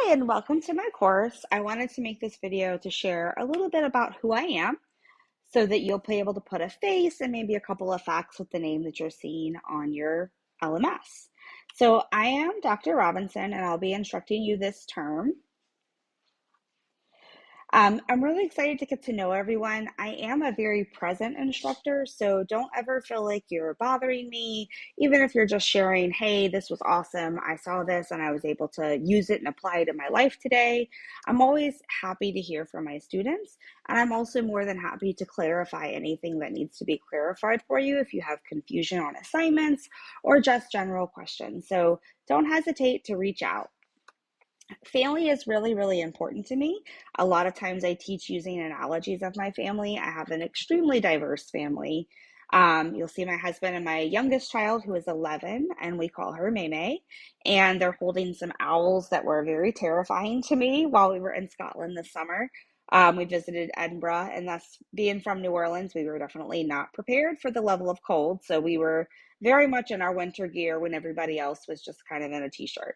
Hi, and welcome to my course. I wanted to make this video to share a little bit about who I am so that you'll be able to put a face and maybe a couple of facts with the name that you're seeing on your LMS. So I am Dr. Robinson, and I'll be instructing you this term. I'm really excited to get to know everyone. I am a very present instructor, so don't ever feel like you're bothering me, even if you're just sharing, hey, this was awesome. I saw this and I was able to use it and apply it in my life today. I'm always happy to hear from my students, and I'm also more than happy to clarify anything that needs to be clarified for you if you have confusion on assignments or just general questions. So don't hesitate to reach out. Family is really, really important to me. A lot of times I teach using analogies of my family. I have an extremely diverse family. You'll see my husband and my youngest child, who is 11, and we call her Maymay. And they're holding some owls that were very terrifying to me while we were in Scotland this summer. We visited Edinburgh, and thus being from New Orleans, we were definitely not prepared for the level of cold. So we were very much in our winter gear when everybody else was just kind of in a t-shirt.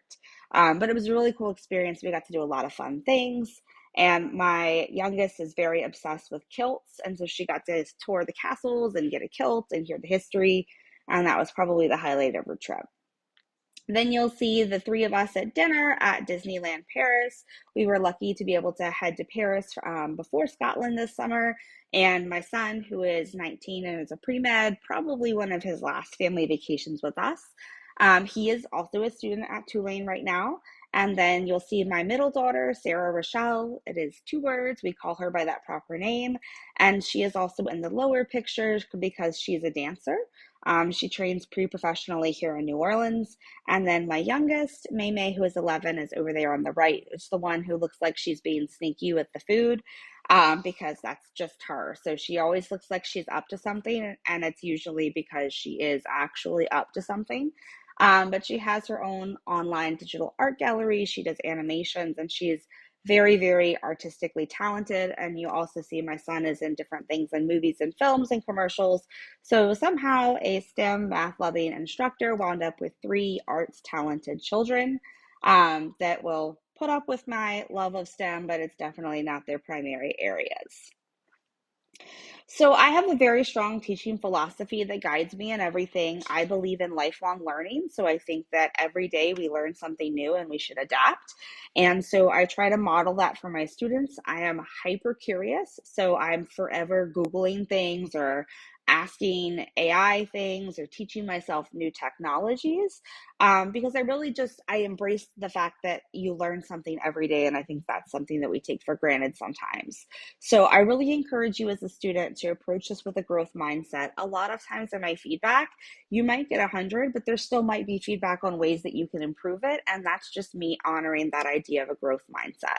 But it was a really cool experience. We got to do a lot of fun things. And my youngest is very obsessed with kilts. And so she got to tour the castles and get a kilt and hear the history. And that was probably the highlight of her trip. Then you'll see the three of us at dinner at Disneyland Paris. We were lucky to be able to head to Paris before Scotland this summer. And my son, who is 19 and is a pre-med, probably one of his last family vacations with us. He is also a student at Tulane right now. And then you'll see my middle daughter, Sarah Rochelle. It is 2 words. We call her by that proper name. And she is also in the lower pictures because she's a dancer. She trains pre-professionally here in New Orleans. And then my youngest, Maymay, who is 11, is over there on the right. It's the one who looks like she's being sneaky with the food because that's just her. So she always looks like she's up to something, and it's usually because she is actually up to something. But she has her own online digital art gallery. She does animations, and she's very, very artistically talented. And you also see my son is in different things in movies and films and commercials. So somehow a STEM math loving instructor wound up with 3 arts talented children that will put up with my love of STEM, but it's definitely not their primary areas. So I have a very strong teaching philosophy that guides me in everything. I believe in lifelong learning. So I think that every day we learn something new and we should adapt. And so I try to model that for my students. I am hyper curious. So I'm forever Googling things or asking AI things or teaching myself new technologies because I embrace the fact that you learn something every day. And I think that's something that we take for granted sometimes. So I really encourage you as a student to approach this with a growth mindset. A lot of times in my feedback, you might get 100, but there still might be feedback on ways that you can improve it. And that's just me honoring that idea of a growth mindset.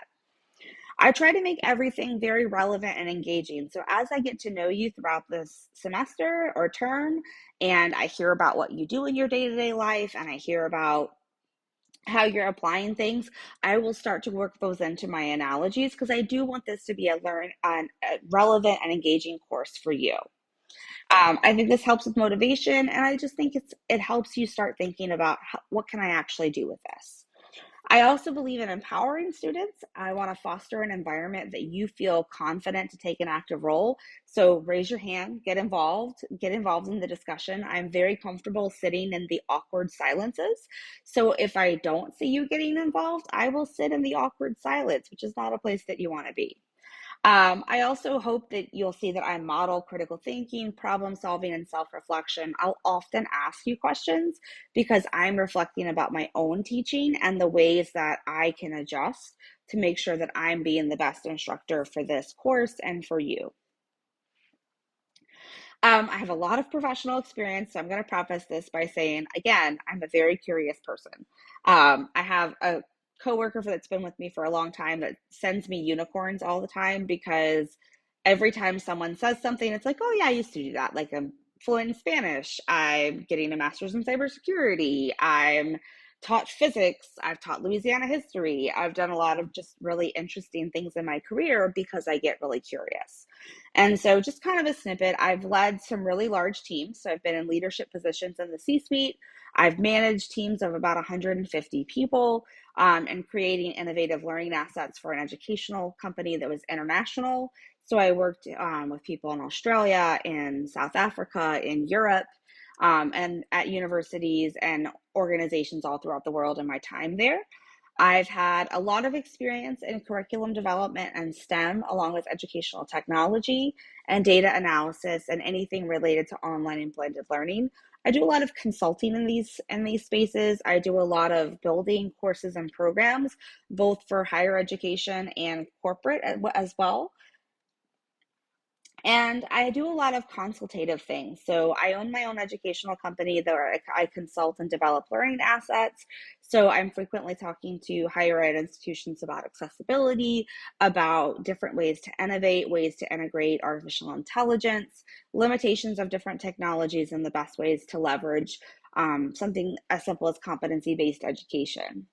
I try to make everything very relevant and engaging. So as I get to know you throughout this semester or term, and I hear about what you do in your day-to-day life, and I hear about how you're applying things, I will start to work those into my analogies because I do want this to be a relevant and engaging course for you. I think this helps with motivation, and I just think it helps you start thinking about what can I actually do with this. I also believe in empowering students. I want to foster an environment that you feel confident to take an active role. So raise your hand, get involved in the discussion. I'm very comfortable sitting in the awkward silences. So if I don't see you getting involved, I will sit in the awkward silence, which is not a place that you want to be. I also hope that you'll see that I model critical thinking, problem solving, and self reflection. I'll often ask you questions because I'm reflecting about my own teaching and the ways that I can adjust to make sure that I'm being the best instructor for this course and for you. I have a lot of professional experience, so I'm going to preface this by saying, again, I'm a very curious person. I have a coworker that's been with me for a long time that sends me unicorns all the time because every time someone says something, it's like, oh yeah, I used to do that. Like I'm fluent in Spanish. I'm getting a master's in cybersecurity. I'm taught physics. I've taught Louisiana history. I've done a lot of just really interesting things in my career because I get really curious. And so just kind of a snippet, I've led some really large teams. So I've been in leadership positions in the C-suite. I've managed teams of about 150 people and creating innovative learning assets for an educational company that was international. So I worked with people in Australia, in South Africa, in Europe, and at universities and organizations all throughout the world in my time there. I've had a lot of experience in curriculum development and STEM, along with educational technology and data analysis and anything related to online and blended learning. I do a lot of consulting in these spaces. I do a lot of building courses and programs, both for higher education and corporate as well. And I do a lot of consultative things. So I own my own educational company that I consult and develop learning assets. So I'm frequently talking to higher ed institutions about accessibility, about different ways to innovate, ways to integrate artificial intelligence, limitations of different technologies, and the best ways to leverage something as simple as competency-based education.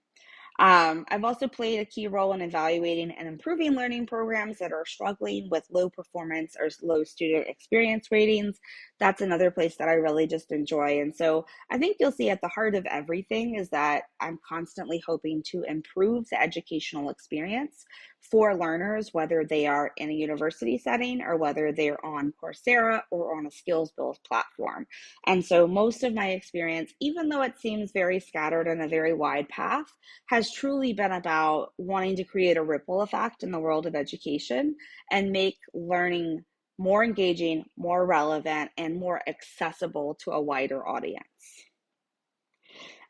I've also played a key role in evaluating and improving learning programs that are struggling with low performance or low student experience ratings. That's another place that I really just enjoy. And so I think you'll see at the heart of everything is that I'm constantly hoping to improve the educational experience for learners, whether they are in a university setting or whether they're on Coursera or on a skills build platform. And so most of my experience, even though it seems very scattered and a very wide path, has truly been about wanting to create a ripple effect in the world of education and make learning more engaging, more relevant, and more accessible to a wider audience.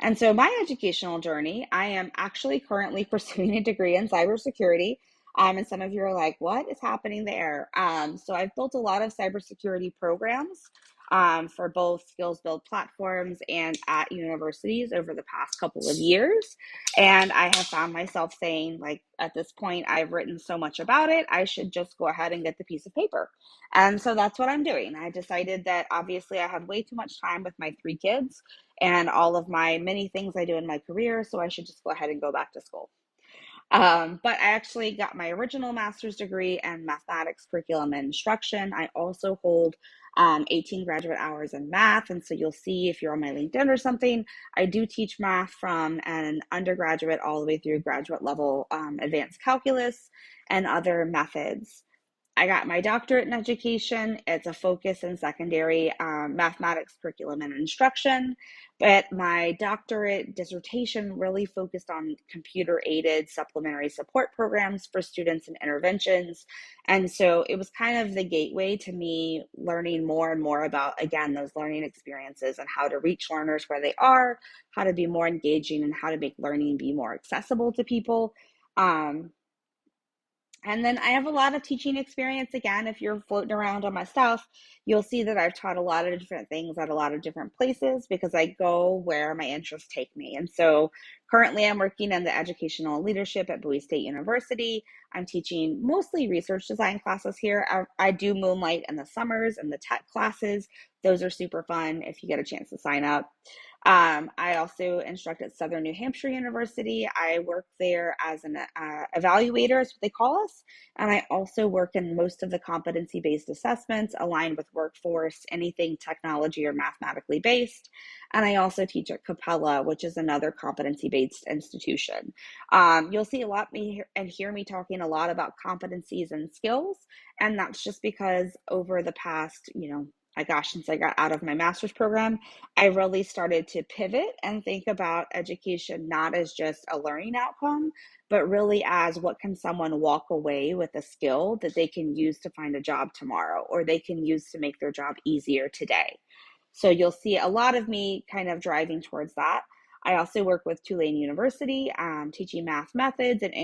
And so, my educational journey, I am actually currently pursuing a degree in cybersecurity. And some of you are like, what is happening there? So, I've built a lot of cybersecurity programs for both skills build platforms and at universities over the past couple of years. And I have found myself saying, like, at this point, I've written so much about it, I should just go ahead and get the piece of paper. And so that's what I'm doing. I decided that obviously I have way too much time with my three kids and all of my many things I do in my career. So I should just go ahead and go back to school. But I actually got my original master's degree in mathematics, curriculum, and instruction. I also hold 18 graduate hours in math. And so you'll see if you're on my LinkedIn or something, I do teach math from an undergraduate all the way through graduate level advanced calculus and other methods. I got my doctorate in education. It's a focus in secondary mathematics, curriculum, and instruction. But my doctorate dissertation really focused on computer aided supplementary support programs for students and interventions. And so it was kind of the gateway to me learning more and more about, again, those learning experiences and how to reach learners where they are, how to be more engaging, and how to make learning be more accessible to people. Um, and then I have a lot of teaching experience. Again, if you're floating around on my stuff, you'll see that I've taught a lot of different things at a lot of different places because I go where my interests take me. And so currently I'm working in the educational leadership at Bowie State University. I'm teaching mostly research design classes here. I do moonlight in the summers and the tech classes. Those are super fun if you get a chance to sign up. I also instruct at Southern New Hampshire University. I work there as an evaluator, is what they call us. And I also work in most of the competency-based assessments aligned with workforce, anything technology or mathematically based. And I also teach at Capella, which is another competency-based institution. You'll see a lot me and hear me talking a lot about competencies and skills. And that's just because over the past, my gosh, since I got out of my master's program, I really started to pivot and think about education not as just a learning outcome, but really as what can someone walk away with a skill that they can use to find a job tomorrow, or they can use to make their job easier today. So you'll see a lot of me kind of driving towards that. I also work with Tulane University, teaching math methods and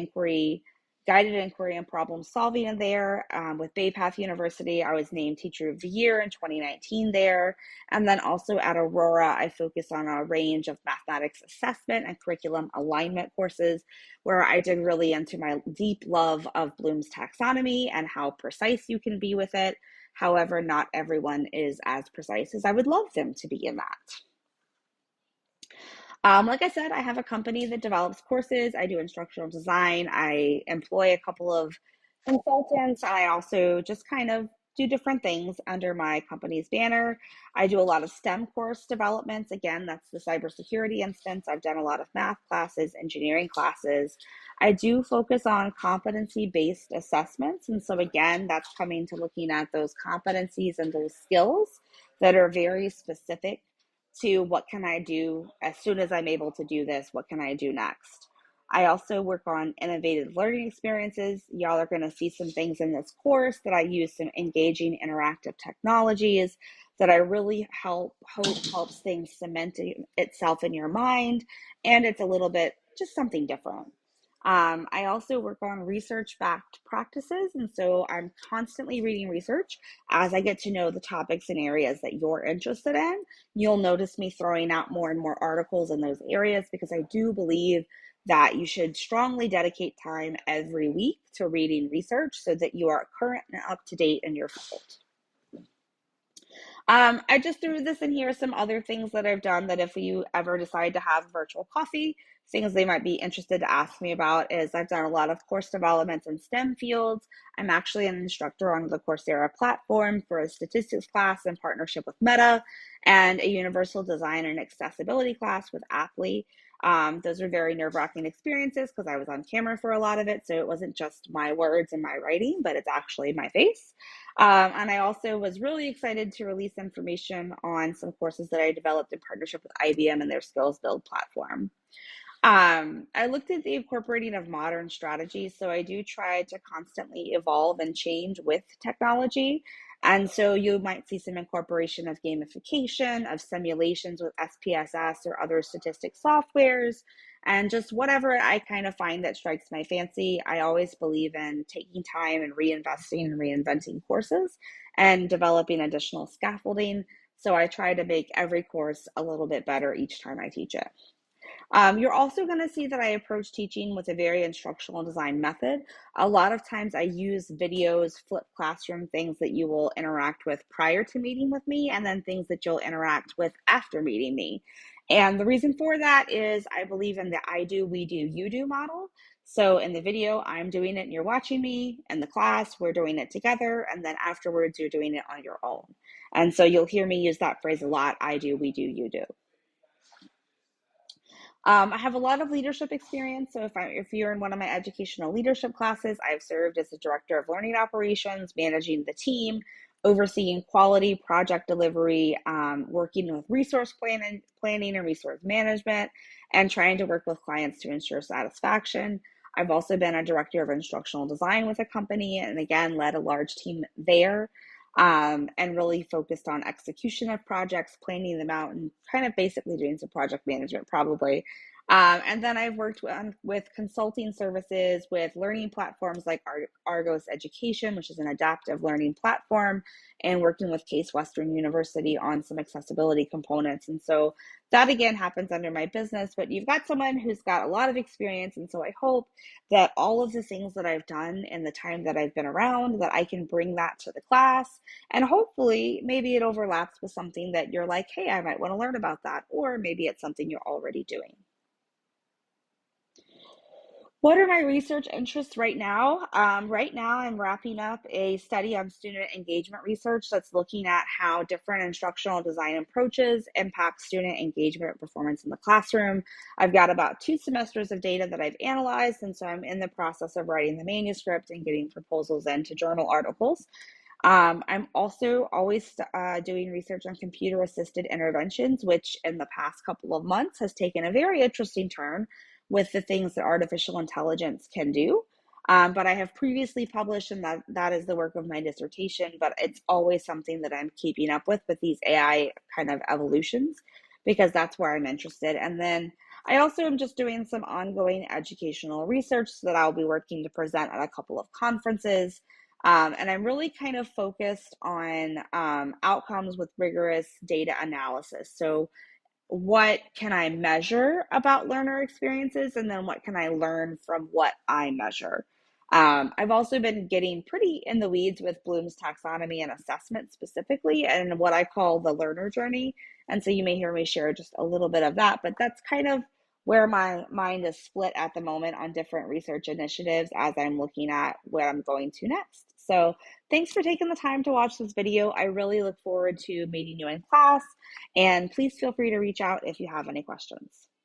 guided inquiry and problem solving in there. With Bay Path University, I was named Teacher of the Year in 2019 there. And then also at Aurora, I focus on a range of mathematics assessment and curriculum alignment courses where I dig really into my deep love of Bloom's taxonomy and how precise you can be with it. However, not everyone is as precise as I would love them to be in that. Like I said, I have a company that develops courses. I do instructional design. I employ a couple of consultants. I also just kind of do different things under my company's banner. I do a lot of STEM course developments. Again, that's the cybersecurity instance. I've done a lot of math classes, engineering classes. I do focus on competency-based assessments. And so again, that's coming to looking at those competencies and those skills that are very specific to what can I do as soon as I'm able to do this, what can I do next? I also work on innovative learning experiences. Y'all are going to see some things in this course that I use some engaging interactive technologies that I really hope helps things cement itself in your mind, and it's a little bit just something different. I also work on research-backed practices, and so I'm constantly reading research as I get to know the topics and areas that you're interested in. You'll notice me throwing out more and more articles in those areas because I do believe that you should strongly dedicate time every week to reading research so that you are current and up to date in your field. I just threw this in here, some other things that I've done that if you ever decide to have virtual coffee, things they might be interested to ask me about is I've done a lot of course developments in STEM fields. I'm actually an instructor on the Coursera platform for a statistics class in partnership with Meta and a universal design and accessibility class with Aptly. Those were very nerve-wracking experiences because I was on camera for a lot of it. So it wasn't just my words and my writing, but it's actually my face. And I also was really excited to release information on some courses that I developed in partnership with IBM and their Skills Build platform. I looked at the incorporating of modern strategies. So I do try to constantly evolve and change with technology. And so you might see some incorporation of gamification, of simulations with SPSS or other statistic softwares, and just whatever I kind of find that strikes my fancy. I always believe in taking time and reinvesting and reinventing courses and developing additional scaffolding. So I try to make every course a little bit better each time I teach it. You're also going to see that I approach teaching with a very instructional design method. A lot of times I use videos, flip classroom, things that you will interact with prior to meeting with me, and then things that you'll interact with after meeting me. And the reason for that is I believe in the I do, we do, you do model. So in the video, I'm doing it and you're watching me. In the class, we're doing it together. And then afterwards, you're doing it on your own. And so you'll hear me use that phrase a lot. I do, we do, you do. I have a lot of leadership experience. So if you're in one of my educational leadership classes, I've served as the director of learning operations, managing the team, overseeing quality, project delivery, working with resource planning and resource management, and trying to work with clients to ensure satisfaction. I've also been a director of instructional design with a company and again led a large team there, and really focused on execution of projects, planning them out, and kind of basically doing some project management probably. And then I've worked with consulting services with learning platforms like Argos Education, which is an adaptive learning platform, and working with Case Western University on some accessibility components. And so that again happens under my business, but you've got someone who's got a lot of experience. And so I hope that all of the things that I've done in the time that I've been around, that I can bring that to the class. And hopefully maybe it overlaps with something that you're like, hey, I might want to learn about that. Or maybe it's something you're already doing. What are my research interests right now? Right now, I'm wrapping up a study on student engagement research that's looking at how different instructional design approaches impact student engagement and performance in the classroom. I've got about 2 semesters of data that I've analyzed, and so I'm in the process of writing the manuscript and getting proposals into journal articles. I'm also always doing research on computer assisted interventions, which in the past couple of months has taken a very interesting turn with the things that artificial intelligence can do. But I have previously published, and that is the work of my dissertation, but it's always something that I'm keeping up with these AI kind of evolutions, because that's where I'm interested. And then I also am just doing some ongoing educational research so that I'll be working to present at a couple of conferences. And I'm really kind of focused on outcomes with rigorous data analysis. So what can I measure about learner experiences, and then what can I learn from what I measure? I've also been getting pretty in the weeds with Bloom's taxonomy and assessment specifically, and what I call the learner journey. And so you may hear me share just a little bit of that, but that's kind of where my mind is split at the moment on different research initiatives as I'm looking at where I'm going to next. So thanks for taking the time to watch this video. I really look forward to meeting you in class, and please feel free to reach out if you have any questions.